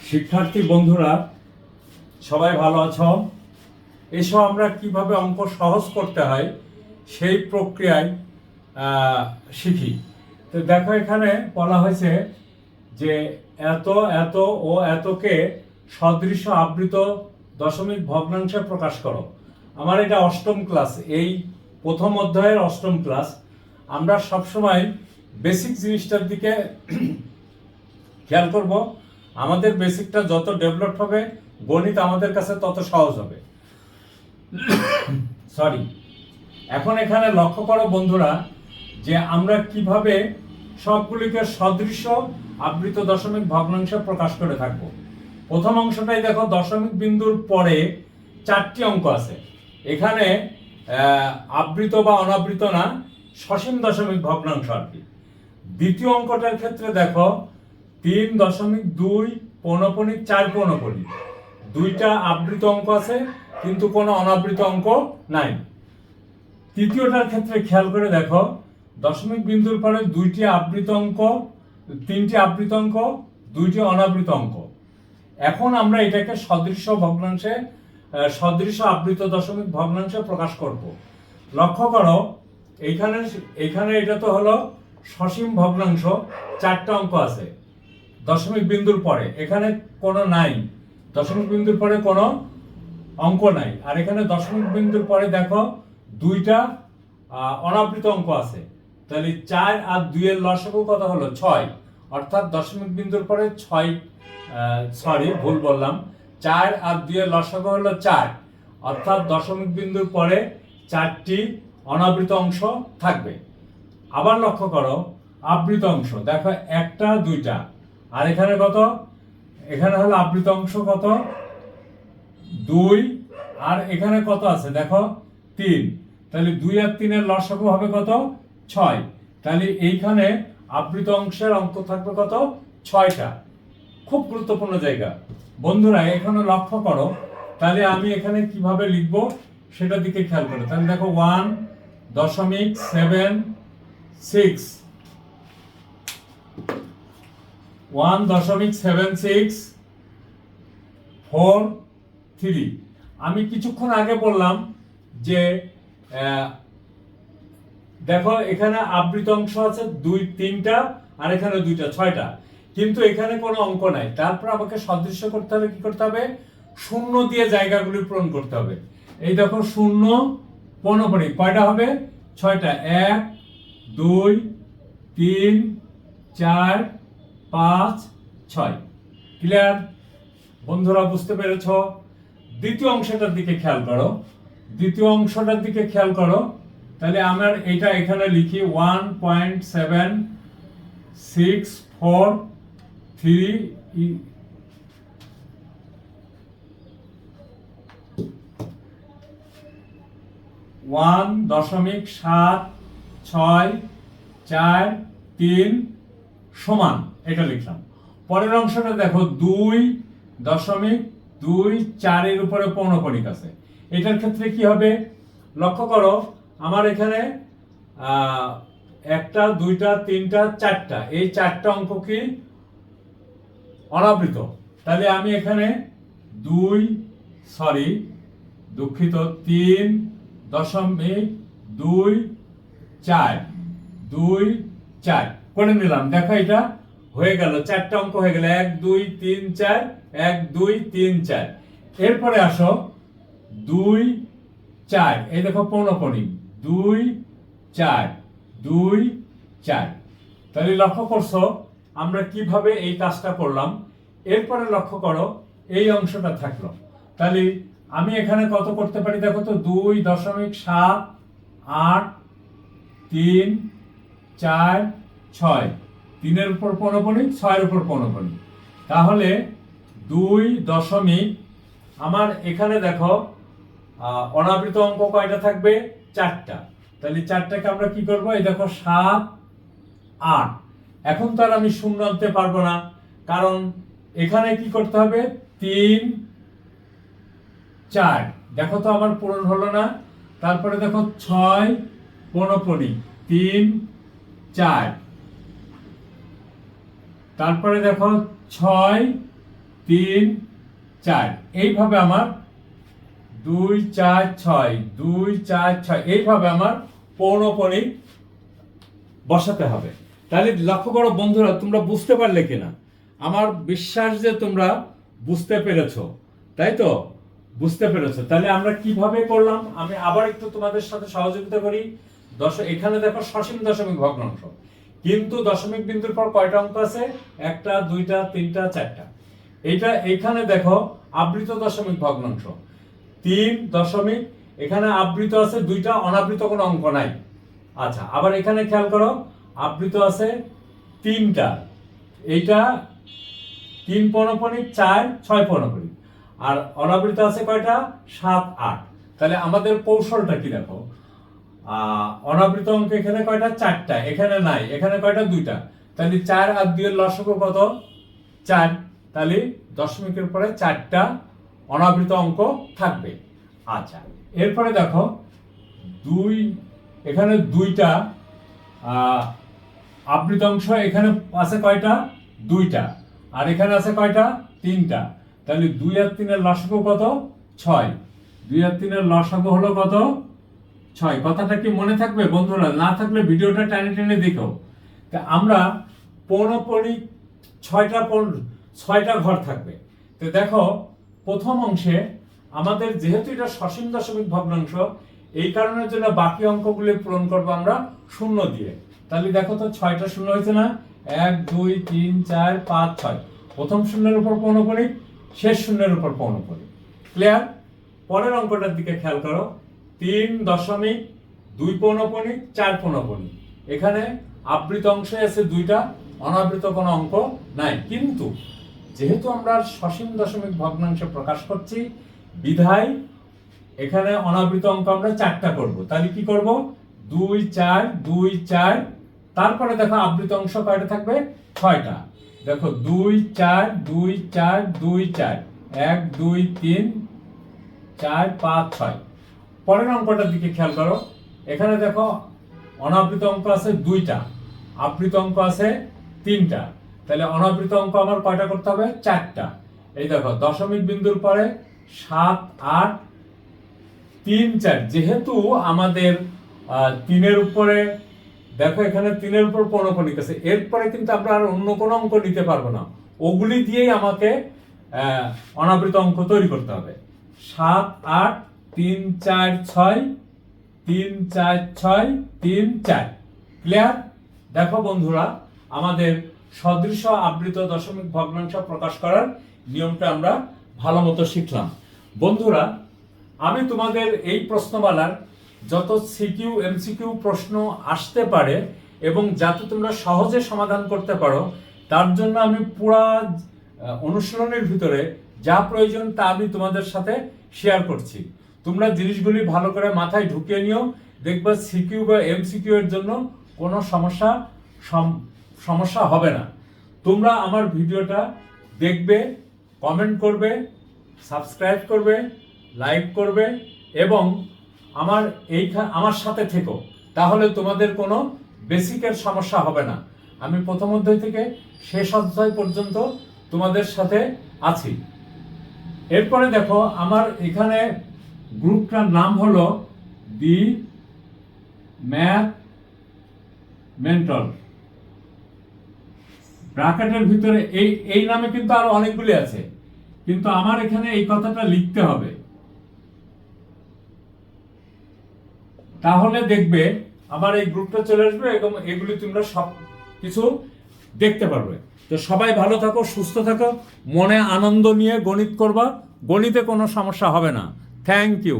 শিক্ষার্থী বন্ধুরা সবাই ভালো আছো? এসো আমরা কিভাবে অঙ্ক সহজ করতে হয় সেই প্রক্রিয়ায় শিখি। তো দেখো, এখানে বলা হয়েছে যে এত এত ও এতকে সদৃশ আবৃত দশমিক ভগ্নাংশে প্রকাশ করো। আমার এটা অষ্টম ক্লাস, এই প্রথম অধ্যায়ের অষ্টম ক্লাস। আমরা সবসময় বেসিক জিনিসটার দিকে খেয়াল করব। আমাদের বেসিকটা যত ডেভেলপ হবে, গণিত আমাদের কাছে তত সহজ হবে। সরি। এখন এখানে লক্ষ্য করো বন্ধুরা যে আমরা কিভাবে সবগুলিকে সদৃশ আবৃত দশমিক ভগ্নাংশে প্রকাশ করে থাকব। প্রথম অংশটাই দেখো, দশমিক বিন্দুর পরে 4টি অঙ্ক আছে। এখানে আবৃত বা অনাবৃত না, সসীম দশমিক ভগ্নাংশ আর কি। দ্বিতীয় অঙ্কটার ক্ষেত্রে দেখো 3.2 পৌনঃপুনিক 4 পৌনঃপুনিক, দুইটা আবৃত অঙ্ক আছে কিন্তু কোনো অনাবৃত অঙ্ক নাই। তৃতীয়টার ক্ষেত্রে খেয়াল করে দেখো, দশমিক বিন্দুর পরে 2টি আবৃত অঙ্ক, 3টি আবৃত অঙ্ক, 2টি অনাবৃত অঙ্ক। এখন আমরা এটাকে সদৃশ আবৃত দশমিক ভগ্নাংশে প্রকাশ করব। লক্ষ্য করো, এইখানে এটা তো হলো সসীম ভগ্নাংশ, 4টা অঙ্ক আছে দশমিক বিন্দুর পরে, এখানে কোনো নাই, দশমিক বিন্দুর পরে কোনো অঙ্ক নাই। আর এখানে দশমিক বিন্দুর পরে দেখো 2টা অনাবৃত অঙ্ক আছে। তাহলে 4 আর 2 এর লসাগু কত হলো? 6। অর্থাৎ দশমিক বিন্দুর পরে 4 আর 2 এর লসাগু হলো 4। অর্থাৎ দশমিক বিন্দুর পরে 4টি অনাবৃত অংশ থাকবে। আবার লক্ষ্য করো, আবৃত অংশ দেখো 1টা 2টা, আর এখানে কত? এখানে হলো আবৃত অংশ কত? 2। আর এখানে কত আছে দেখো? 3। তাহলে 2 আর 3 এর লসাগু হবে কত? 6। তাহলে এইখানে আবৃত অংশের অঙ্ক থাকবে কত? 6টা। খুব গুরুত্বপূর্ণ জায়গা বন্ধুরা। এখানে লক্ষ্য করো, তাহলে আমি এখানে কিভাবে লিখব সেটার দিকে খেয়াল করো। তাহলে দেখো 1.76 1.7643। আমি কিছুক্ষণ আগে বললাম যে দেখো এখানে আবৃত অংশ আছে 3টা, আর এখানে 2টা, 6টা, কিন্তু এখানে কোনো অঙ্ক নাই। তারপর আমাকে সদৃশ্য করতে হবে, কি করতে হবে? শূন্য দিয়ে জায়গাগুলি পূরণ করতে হবে। এই দেখো 0 পৌনঃপুনিক কয়টা হবে? 6টা। 1 2 3 4 5 6। ক্লিয়ার বন্ধুরা? বুঝতে পেরেছো? দ্বিতীয় অংশটার দিকে খেয়াল করো। তাহলে আমার এটা এখানে লিখি 1.7643 1.7643 সমান, এটা লিখলাম। পরের অংশটা দেখো 2.24 এর উপরে পৌনঃপুনিক আছে। এটার ক্ষেত্রে কি হবে? লক্ষ্য করো, আমার এখানে 1টা 2টা 3টা 4টা, এই 4টা অঙ্ক কি অনাবৃত। তাহলে আমি এখানে 3.24 করে নিলাম। দেখো এটা হয়ে গেল, 4টা অঙ্ক হয়ে গেল। 1 2 3 4, 1 2 3 4। এরপরে আসো 2 4, এই দেখো পৌনঃপুনিক 2 4 2 4। তাহলে লক্ষ্য করছো আমরা কিভাবে এই কাজটা করলাম। এরপরে লক্ষ্য করো, এই অংশটা থাকলো। তাহলে আমি এখানে কত করতে পারি দেখো তো? 2.73 4 6, 3 এর উপর পৌনঃপুনিক, 6 এর উপর পৌনঃপুনিক। তাহলে 2 দশমিক, আমার এখানে দেখো অনাবৃত অঙ্ক কয়টা থাকবে? 4টা। তাহলে 4টাকে আমরা কি করব? এই দেখো 7 8। এখন তো আর আমি শূন্য আনতে পারবো না, কারণ এখানে কি করতে হবে? 3 4। দেখো তো আমার পূরণ হলো না। তারপরে দেখো 6 পৌনঃপুনিক 3 4। তারপরে দেখো 6 3 4 এইভাবে আমার 2 4 6 2 4 6 এইভাবে আমার পৌনঃপুনিক বসাতে হবে। তাহলে লক্ষ্য করো বন্ধুরা, তোমরা বুঝতে পারলে কিনা? আমার বিশ্বাস যে তোমরা বুঝতে পেরেছো, তাই তো? বুঝতে পেরেছো। তাহলে আমরা কিভাবে করলাম, আমি আবার একটু তোমাদের সাথে সহযোগিতা করি। এখানে দেখো সসীম দশমিক ভগ্নাংশ, কিন্তু দশমিক বিন্দুর পর কয়টা অঙ্ক আছে? 1টা 2টা 3টা 4টা। এটা এখানে দেখো আবৃত দশমিক ভগ্নাংশ 3 দশমিক, এখানে আবৃত আছে 2টা, অনাবৃত কোনো অঙ্ক নাই। আচ্ছা, আবার এখানে খেয়াল করো, আবৃত আছে 3টা, এইটা 3 পৌনঃপুনিক 4 6 পৌনঃপুনিক, আর অনাবৃত আছে কয়টা? 7 8। তাহলে আমাদের কৌশলটা কি দেখো, অনাবৃত অঙ্ক এখানে কয়টা? 4টা, এখানে নাই। এখানে কয়টা? 2টা। তাহলে 4 আর 2 এর লসাগু কত? 4। তাহলে দশমিকের পরে 4টা অনাবৃত অঙ্ক থাকবে। আচ্ছা, এরপরে দেখো 2, এখানে 2টা আবৃত অংশ, এখানে আছে কয়টা? 2টা, আর এখানে আছে কয়টা? 3টা। তাহলে 2 আর 3 এর লসাগু কত? 6। 2 আর 3 এর লসাগু হলো কত? 6। কথাটা কি মনে থাকবে বন্ধুরা? না থাকলে ভিডিওটা টেনে টেনে দেখো। তা আমরা পৌনঃপুনিক 6টা ঘর থাকবে। তো দেখো প্রথম অংশে আমাদের যেহেতু এটা সসীম দশমিক ভগ্নাংশ, এই কারণের জন্য বাকি অঙ্কগুলো পূরণ করবো আমরা শূন্য দিয়ে। তাহলে দেখো তো 6টা শূন্য হয়েছে না? 1 2 3 4 5 6। প্রথম শূন্যের উপর পৌনঃপুনিক, শেষ শূন্যের উপর পৌনঃপুনিক। ক্লিয়ার? পরের অঙ্কটার দিকে খেয়াল করো, 3 দশমিক 2 পৌনঃপুনিক 4 পৌনঃপুনিক। এখানে আবৃত অংশে আছে 2টা, অনাবৃত কোনো অঙ্ক নাই। কিন্তু যেহেতু আমরা সসীম দশমিক ভগ্নাংশে প্রকাশ করছি, বিধায় এখানে অনাবৃত অঙ্ক আমরা 4টা করব। তাহলে কি করব? 2 4 2 4, তারপরে দেখো আবৃত অংশ কয়টা থাকবে? 6টা। দেখো 2 4 2 4 2 4 1 2 3 4 5 6। পরের অঙ্কটার দিকে খেয়াল করো, এখানে দেখো অনাবৃত অঙ্ক আছে 2টা, আবৃত অঙ্ক আছে 3টা। তাহলে অনাবৃত অঙ্ক আমার কয়টা করতে হবে? 4টা। এই দেখো দশমিক বিন্দুর পরে 7 8 3 4। যেহেতু আমাদের 3-এর উপরে দেখো, এখানে 3-এর উপর পৌনঃপুনিক আছে, এরপরে কিন্তু আমরা আর অন্য কোনো অঙ্ক নিতে পারবো না। ওগুলি দিয়েই আমাকে অনাবৃত অঙ্ক তৈরি করতে হবে। 7 8 3 4 6 3 4 6 3 4। ক্লিয়ার? দেখো বন্ধুরা, আমাদের সদৃশ আবৃত দশমিক ভগ্নাংশ প্রকাশ করার নিয়মটা আমরা ভালো মতো শিখলাম। বন্ধুরা, আমি তোমাদের এই প্রশ্নমালার যত সিকিউ এমসিকিউ প্রশ্ন আসতে পারে এবং যাতে তোমরা সহজে সমাধান করতে পারো, তার জন্য আমি পুরা অনুশীলনের ভিতরে যা প্রয়োজন তা আমি তোমাদের সাথে শেয়ার করছি। তোমরা জিনিসগুলি ভালো করে মাথায় ঢুকিয়ে নিও, দেখবে সিকিউ বা এমসিকিউ এর জন্য কোনো সমস্যা হবে না। তোমরা আমার ভিডিওটা দেখবে, কমেন্ট করবে, সাবস্ক্রাইব করবে, লাইক করবে এবং আমার সাথে থেকো। তাহলে তোমাদের কোনো বেসিকের সমস্যা হবে না। আমি প্রথম অধ্যায় থেকে শেষ অধ্যায় পর্যন্ত তোমাদের সাথে আছি। এরপরে দেখো, আমার এখানে গ্রুপটার নাম হলো দি ম্যাথ মেন্টর। ব্র্যাকেটের ভিতরে এই নামে কিন্তু আরো অনেকগুলি আছে, কিন্তু আমার এখানে এই কথাটা লিখতে হবে। তাহলে দেখবে আমার এই গ্রুপটা চলে আসবে এবং এগুলি তোমরা সব কিছু দেখতে পারবে। তো সবাই ভালো থাকো, সুস্থ থাকো, মনে আনন্দ নিয়ে গণিত করবা, গণিতে কোনো সমস্যা হবে না। Thank you.